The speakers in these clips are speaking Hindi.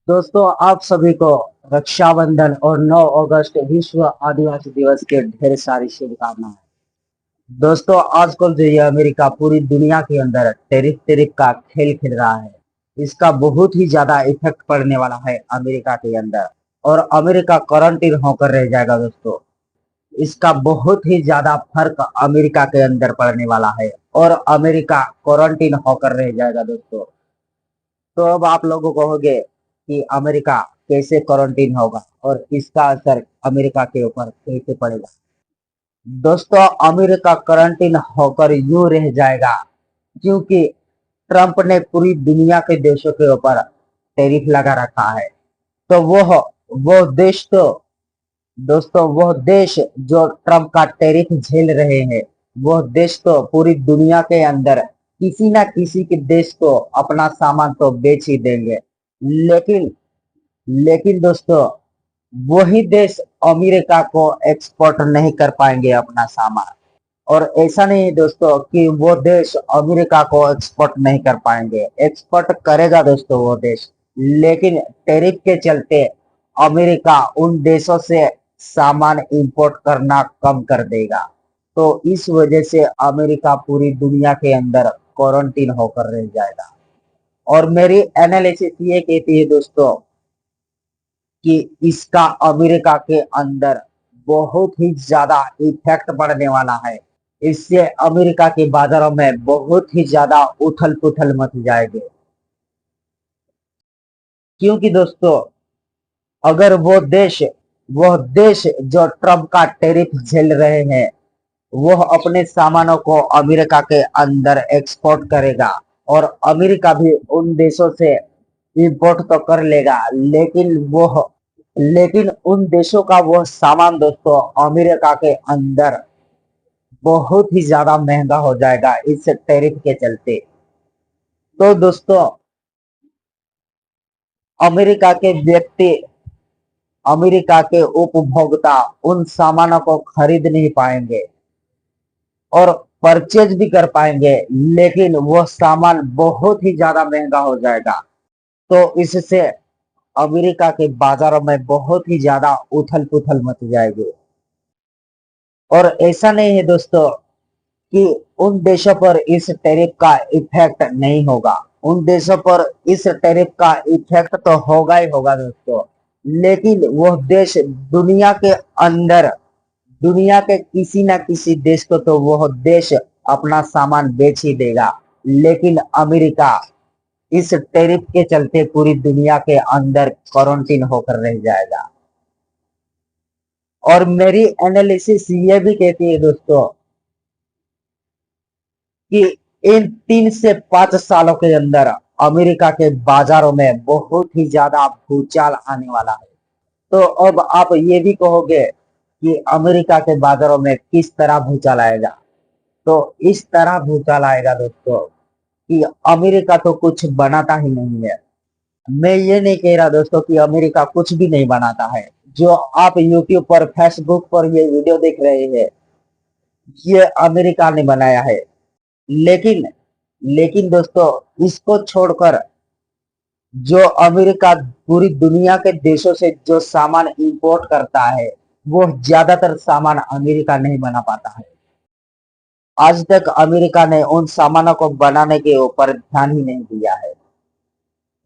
दोस्तों, आप सभी को रक्षाबंधन और 9 अगस्त विश्व आदिवासी दिवस के ढेर सारी शुभकामनाएं। दोस्तों, आजकल जो ये अमेरिका पूरी दुनिया के अंदर टेरिफ टेरिफ का खेल खेल रहा है, इसका बहुत ही ज्यादा इफेक्ट पड़ने वाला है अमेरिका के अंदर। और अमेरिका क्वारंटीन होकर रह जाएगा दोस्तों। इसका बहुत ही ज्यादा फर्क अमेरिका के अंदर पड़ने वाला है और अमेरिका क्वारंटीन होकर रह जाएगा दोस्तों। तो अब आप लोगों को कहोगे कि अमेरिका कैसे क्वारंटीन होगा और इसका असर अमेरिका के ऊपर कैसे पड़ेगा। दोस्तों, अमेरिका क्वारंटीन होकर यूं रह जाएगा क्योंकि ट्रंप ने पूरी दुनिया के देशों के ऊपर टैरिफ लगा रखा है। तो वो देश तो दोस्तों, वो देश जो ट्रंप का टैरिफ झेल रहे हैं, वो देश तो पूरी दुनिया के अंदर किसी ना किसी के देश को अपना सामान तो बेच ही देंगे। लेकिन लेकिन दोस्तों, वही देश अमेरिका को एक्सपोर्ट नहीं कर पाएंगे अपना सामान। और ऐसा नहीं है दोस्तों कि वो देश अमेरिका को एक्सपोर्ट नहीं कर पाएंगे, एक्सपोर्ट करेगा दोस्तों वो देश। लेकिन टैरिफ के चलते अमेरिका उन देशों से सामान इंपोर्ट करना कम कर देगा। तो इस वजह से अमेरिका पूरी दुनिया के अंदर क्वारंटीन होकर रह जाएगा। और मेरी एनालिसिस ये कहती है दोस्तों कि इसका अमेरिका के अंदर बहुत ही ज्यादा इफेक्ट पड़ने वाला है। इससे अमेरिका के बाजारों में बहुत ही ज्यादा उथल पुथल मच जाएगी। क्योंकि दोस्तों, अगर वो देश जो ट्रम्प का टैरिफ झेल रहे हैं, वो अपने सामानों को अमेरिका के अंदर एक्सपोर्ट करेगा और अमेरिका भी उन देशों से इंपोर्ट तो कर लेगा। लेकिन उन देशों का वो सामान दोस्तों अमेरिका के अंदर बहुत ही ज्यादा महंगा हो जाएगा इस टैरिफ के चलते। तो दोस्तों, अमेरिका के व्यक्ति, अमेरिका के उपभोक्ता उन सामानों को खरीद नहीं पाएंगे और परचेज भी कर पाएंगे, लेकिन वो सामान बहुत ही ज्यादा महंगा हो जाएगा। तो इससे अमेरिका के बाजारों में बहुत ही ज्यादा उथल पुथल मच जाएगी। और ऐसा नहीं है दोस्तों कि उन देशों पर इस टैरिफ का इफेक्ट नहीं होगा। उन देशों पर इस टैरिफ का इफेक्ट तो होगा ही होगा दोस्तों। लेकिन वह देश अंदर दुनिया के किसी ना किसी देश को तो वह देश अपना सामान बेच ही देगा। लेकिन अमेरिका इस टैरिफ के चलते पूरी दुनिया के अंदर क्वारंटीन होकर रह जाएगा। और मेरी एनालिसिस ये भी कहती है दोस्तों कि इन 3 से 5 सालों के अंदर अमेरिका के बाजारों में बहुत ही ज्यादा भूचाल आने वाला है। तो अब आप ये भी कहोगे कि अमेरिका के बाजारों में किस तरह भूचाल आएगा। तो इस तरह भूचाल आएगा दोस्तों कि अमेरिका तो कुछ बनाता ही नहीं है। मैं ये नहीं कह रहा दोस्तों कि अमेरिका कुछ भी नहीं बनाता है। जो आप यूट्यूब पर, फेसबुक पर ये वीडियो देख रहे हैं, ये अमेरिका ने बनाया है। लेकिन लेकिन दोस्तों, इसको छोड़कर जो अमेरिका पूरी दुनिया के देशों से जो सामान इंपोर्ट करता है, वो ज्यादातर सामान अमेरिका नहीं बना पाता है। आज तक अमेरिका ने उन सामानों को बनाने के ऊपर ध्यान ही नहीं दिया है।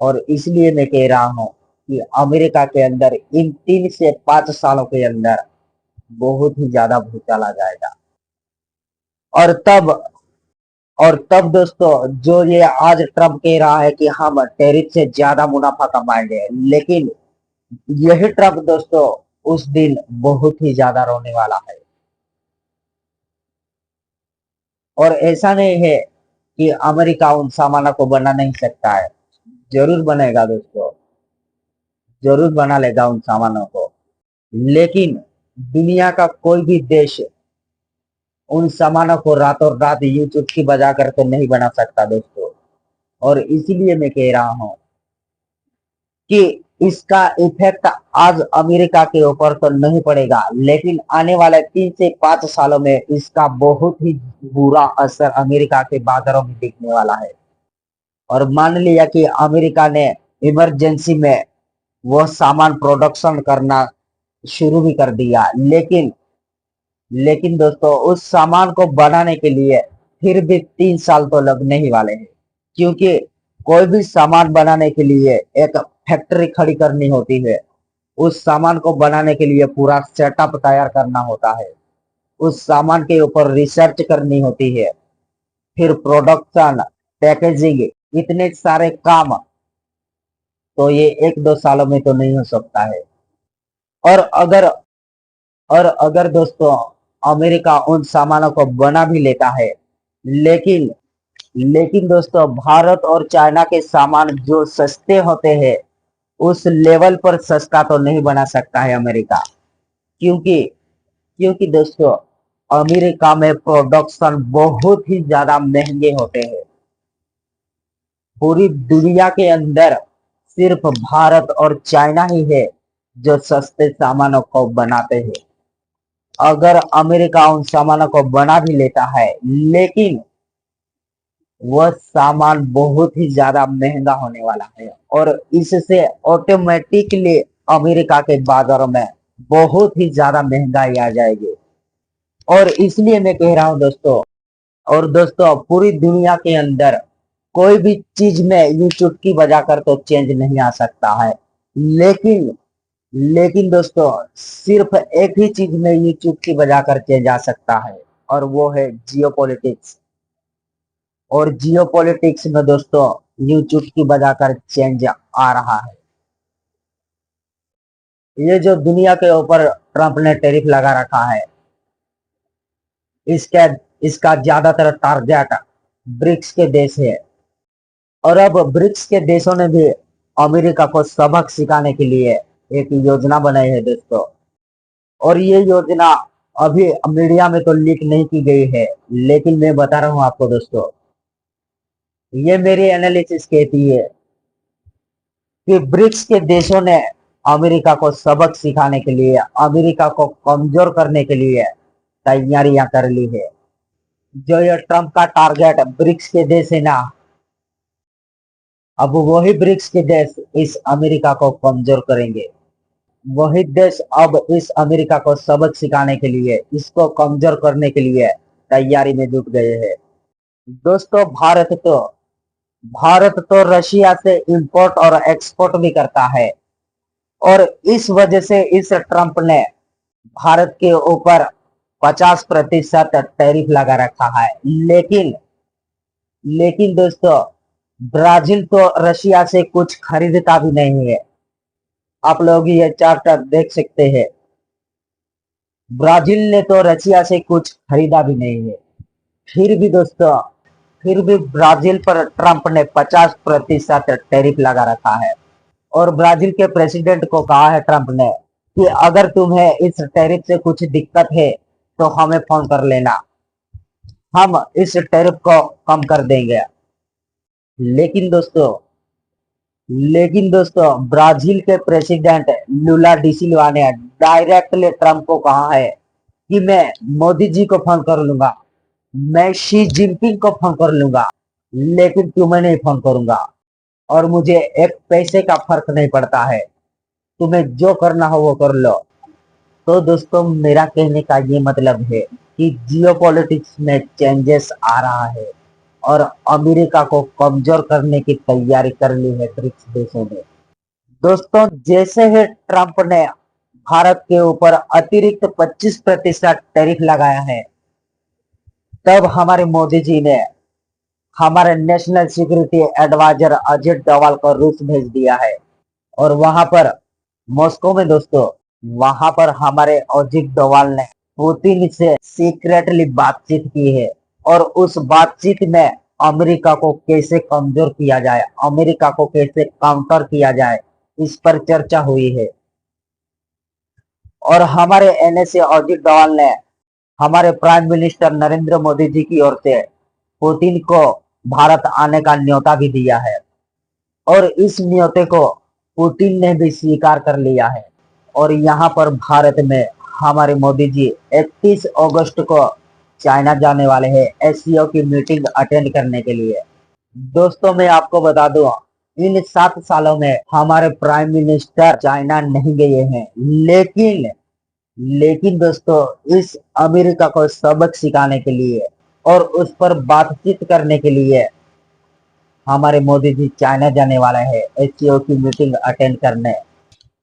और इसलिए मैं कह रहा हूं कि अमेरिका के अंदर इन 3 से 5 सालों के अंदर बहुत ही ज्यादा भूचाल आ जाएगा। और तब और तब दोस्तों, जो ये आज ट्रम्प कह रहा है कि हम टैरिफ से ज्यादा मुनाफा कमाएंगे, लेकिन यही ट्रम्प दोस्तों उस दिन बहुत ही ज्यादा रोने वाला है। और ऐसा नहीं है कि अमेरिका उन सामानों को बना नहीं सकता है। जरूर बनेगा दोस्तों, जरूर बना लेगा उन सामानों को। लेकिन दुनिया का कोई भी देश उन सामानों को रातों रात यूं चुटकी बजा कर तो नहीं बना सकता दोस्तों। और इसीलिए मैं कह रहा हूं कि इसका इफेक्ट आज अमेरिका के ऊपर तो नहीं पड़ेगा, लेकिन आने वाले 3 से 5 सालों में इसका बहुत ही बुरा असर अमेरिका के बाजारों में दिखने वाला है। और मान लिया कि अमेरिका ने इमरजेंसी में वो सामान प्रोडक्शन करना शुरू भी कर दिया। लेकिन दोस्तों उस सामान को बनाने के लिए फिर भी 3 साल तो लगने ही वाले हैं, क्योंकि कोई भी सामान बनाने के लिए एक फैक्ट्री खड़ी करनी होती है। उस सामान को बनाने के लिए पूरा सेटअप तैयार करना होता है, उस सामान के ऊपर रिसर्च करनी होती है, फिर प्रोडक्शन, पैकेजिंग, इतने सारे काम तो ये 1-2 सालों में तो नहीं हो सकता है। और अगर और अगर दोस्तों अमेरिका उन सामानों को बना भी लेता है, लेकिन लेकिन दोस्तों भारत और चाइना के सामान जो सस्ते होते हैं, उस लेवल पर सस्ता तो नहीं बना सकता है अमेरिका। क्योंकि क्योंकि दोस्तों अमेरिका में प्रोडक्शन बहुत ही ज्यादा महंगे होते हैं। पूरी दुनिया के अंदर सिर्फ भारत और चाइना ही है जो सस्ते सामानों को बनाते हैं। अगर अमेरिका उन सामानों को बना भी लेता है, लेकिन वह सामान बहुत ही ज्यादा महंगा होने वाला है, और इससे ऑटोमेटिकली अमेरिका के बाजारों में बहुत ही ज्यादा महंगाई आ जाएगी। और इसलिए मैं कह रहा हूं दोस्तों, और दोस्तों पूरी दुनिया के अंदर कोई भी चीज में यूं चुटकी बजाकर तो चेंज नहीं आ सकता है। लेकिन लेकिन दोस्तों सिर्फ एक ही चीज में ये चुटकी बजाकर चेंज आ सकता है, और वो है जियोपॉलिटिक्स। और जियोपॉलिटिक्स में दोस्तों यूं चुटकी बजाकर चेंज आ रहा है। ये जो दुनिया के ऊपर ट्रंप ने टैरिफ लगा रखा है, इसका इसका ज्यादातर टारगेट ब्रिक्स के देश है। और अब ब्रिक्स के देशों ने भी अमेरिका को सबक सिखाने के लिए एक योजना बनाई है दोस्तों। और ये योजना अभी मीडिया में तो लीक नहीं की गई है, लेकिन मैं बता रहा हूं आपको दोस्तों, ये मेरी एनालिसिस कहती है कि ब्रिक्स के देशों ने अमेरिका को सबक सिखाने के लिए, अमेरिका को कमजोर करने के लिए तैयारियां कर ली है। जो ये ट्रंप का टारगेट ब्रिक्स के देश है ना, अब वही ब्रिक्स के देश इस अमेरिका को कमजोर करेंगे। वही देश अब इस अमेरिका को सबक सिखाने के लिए, इसको कमजोर करने के लिए तैयारी में जुट गए हैं। दोस्तों भारत तो रशिया से इंपोर्ट और एक्सपोर्ट भी करता है, और इस वजह से इस ट्रंप ने भारत के ऊपर 50% टैरिफ लगा रखा है। लेकिन दोस्तों ब्राजील तो रशिया से कुछ खरीदता भी नहीं है। आप लोग ये चार्ट देख सकते हैं, ब्राजील ने तो रशिया से कुछ खरीदा भी नहीं है। फिर भी दोस्तों फिर भी ब्राजील पर ट्रंप ने 50% टैरिफ लगा रखा है। और ब्राजील के प्रेसिडेंट को कहा है ट्रंप ने कि अगर तुम्हें इस टैरिफ से कुछ दिक्कत है तो हमें फोन कर लेना, हम इस टैरिफ को कम कर देंगे। लेकिन दोस्तों ब्राजील के प्रेसिडेंट लुला डी सिल्वा ने डायरेक्टली ट्रंप को कहा है कि मैं मोदी जी को फोन कर लूंगा, मैं शी जिनपिंग को फोन कर लूंगा, लेकिन तुम्हें नहीं फोन करूंगा। और मुझे एक पैसे का फर्क नहीं पड़ता है, तुम्हें जो करना हो वो कर लो। तो दोस्तों मेरा कहने का ये मतलब है कि जियोपॉलिटिक्स में चेंजेस आ रहा है, और अमेरिका को कमजोर करने की तैयारी कर ली है ब्रिक्स देशों ने। दोस्तों जैसे ही ट्रंप ने भारत के ऊपर अतिरिक्त 25% टैरिफ लगाया है, तब हमारे मोदी जी ने हमारे national security advisor Ajit Doval को रूस भेज दिया है। और वहां पर मॉस्को में दोस्तों, वहां पर हमारे अजित डोवाल ने पुतिन से सीक्रेटली बातचीत की है, और उस बातचीत में अमेरिका को कैसे कमजोर किया जाए, अमेरिका को कैसे काउंटर किया जाए, इस पर चर्चा हुई है। और हमारे एनएसए अजित डोवाल ने हमारे प्राइम मिनिस्टर नरेंद्र मोदी जी की ओर से पुतिन को भारत आने का न्योता भी दिया है, और इस न्योते को पुतिन ने भी स्वीकार कर लिया है। और यहाँ पर भारत में हमारे मोदी जी 31 अगस्त को चाइना जाने वाले हैं एससीओ की मीटिंग अटेंड करने के लिए। दोस्तों मैं आपको बता दूं इन 7 सालों में हमारे प्राइम मिनिस्टर चाइना नहीं गए हैं, लेकिन लेकिन दोस्तों इस अमेरिका को सबक सिखाने के लिए और उस पर बातचीत करने के लिए हमारे मोदी जी चाइना जाने वाले हैं एससीओ की मीटिंग अटेंड करने।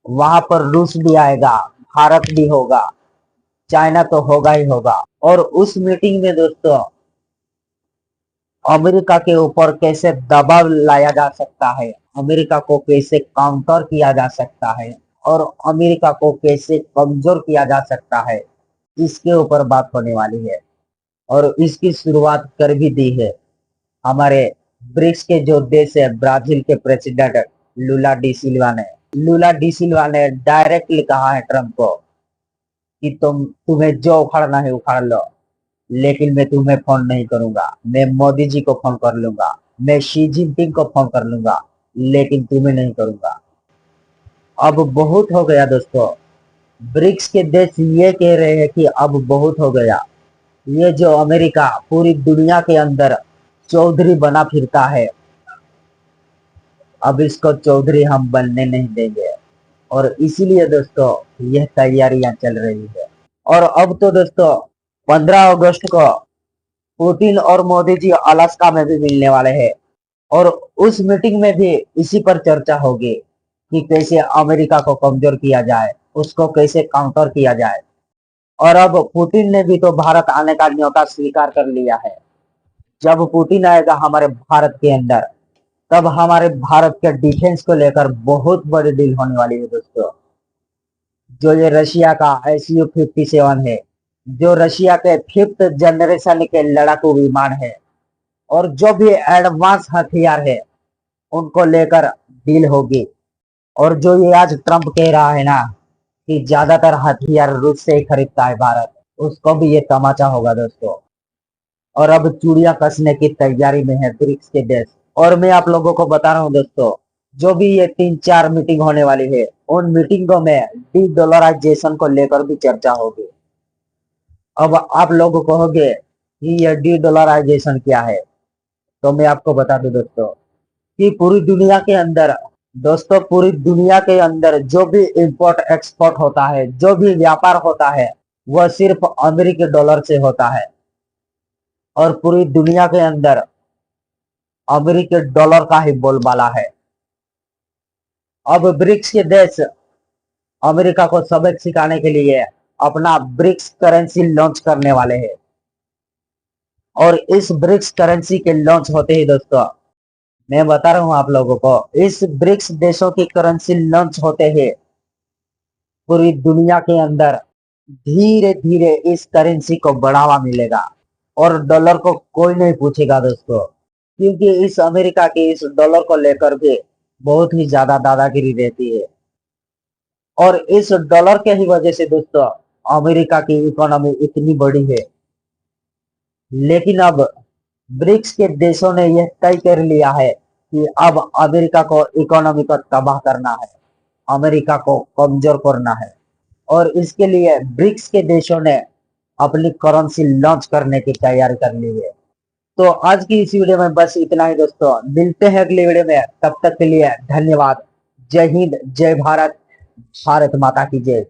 वहां पर रूस भी आएगा, भारत भी होगा, चाइना तो होगा ही होगा। और उस मीटिंग में दोस्तों अमेरिका के ऊपर कैसे दबाव लाया जा सकता है, अमेरिका को कैसे काउंटर किया जा सकता है और अमेरिका को कैसे कमजोर किया जा सकता है, इसके ऊपर बात होने वाली है। और इसकी शुरुआत कर भी दी है हमारे ब्रिक्स के जो देश है, ब्राजील के प्रेसिडेंट लूला डी सिल्वा ने। लूला डी सिल्वा ने डायरेक्टली कहा है ट्रंप को कि तुम्हें जो उखाड़ना है उखाड़ लो, लेकिन मैं तुम्हें फोन नहीं करूंगा। मैं मोदी जी को फोन कर लूंगा, मैं शी जिनपिंग को फोन कर लूंगा, लेकिन तुम्हें नहीं करूंगा। अब बहुत हो गया दोस्तों। ब्रिक्स के देश ये कह रहे हैं कि अब बहुत हो गया। ये जो अमेरिका पूरी दुनिया के अंदर चौधरी बना फिरता है, अब इसको चौधरी हम बनने नहीं देंगे। और इसीलिए दोस्तों यह तैयारियां चल रही है। और अब तो दोस्तों 15 अगस्त को पुतिन और मोदी जी अलास्का में भी मिलने वाले हैं। और उस मीटिंग में भी इसी पर चर्चा होगी कि कैसे अमेरिका को कमजोर किया जाए, उसको कैसे काउंटर किया जाए। और अब पुतिन ने भी तो भारत आने का न्योता स्वीकार कर लिया है। जब पुतिन आएगा हमारे भारत के अंदर, तब हमारे भारत के डिफेंस को लेकर बहुत बड़ी डील होने वाली है दोस्तों। जो ये रशिया का SU-57 है, जो रशिया के 5th जनरेशन के लड़ाकू विमान है, और जो भी एडवांस हथियार है, उनको लेकर डील होगी। और जो ये आज ट्रंप कह रहा है ना कि ज्यादातर हथियार रूस से ही खरीदता है भारत, उसको भी ये तमाचा होगा दोस्तों। और अब चूड़ियां कसने की तैयारी में है ब्रिक्स के देश। और मैं आप लोगों को बता रहा हूँ दोस्तों, जो भी ये 3-4 मीटिंग होने वाली है, उन मीटिंगों में डी डॉलराइजेशन को लेकर भी चर्चा होगी। अब आप लोग कहोगे कि यह डी डॉलराइजेशन क्या है, तो मैं आपको बता दूं दोस्तों कि पूरी दुनिया के अंदर, दोस्तों पूरी दुनिया के अंदर जो भी इंपोर्ट एक्सपोर्ट होता है, जो भी व्यापार होता है, वह सिर्फ अमेरिकी डॉलर से होता है। और पूरी दुनिया के अंदर अमेरिकी डॉलर का ही बोलबाला है। अब ब्रिक्स के देश अमेरिका को सबक सिखाने के लिए अपना ब्रिक्स करेंसी लॉन्च करने वाले हैं। और इस ब्रिक्स करेंसी के लॉन्च होते ही दोस्तों, मैं बता रहा हूं आप लोगों को, इस ब्रिक्स देशों की करेंसी लॉन्च होते ही पूरी दुनिया के अंदर धीरे धीरे इस करेंसी को बढ़ावा मिलेगा। और डॉलर को कोई नहीं पूछेगा दोस्तों, क्योंकि इस अमेरिका के इस डॉलर को लेकर भी बहुत ही ज्यादा दादागिरी रहती है। और इस डॉलर के ही वजह से दोस्तों अमेरिका की इकोनॉमी इतनी बड़ी है। लेकिन अब ब्रिक्स के देशों ने यह तय कर लिया है कि अब अमेरिका को इकोनॉमी को तबाह करना है, अमेरिका को कमजोर करना है। और इसके लिए ब्रिक्स के देशों ने अपनी करेंसी लॉन्च करने की तैयारी कर ली है। तो आज की इस वीडियो में बस इतना ही दोस्तों, मिलते हैं अगले वीडियो में, तब तक के लिए धन्यवाद। जय हिंद, जय भारत, भारत माता की जय।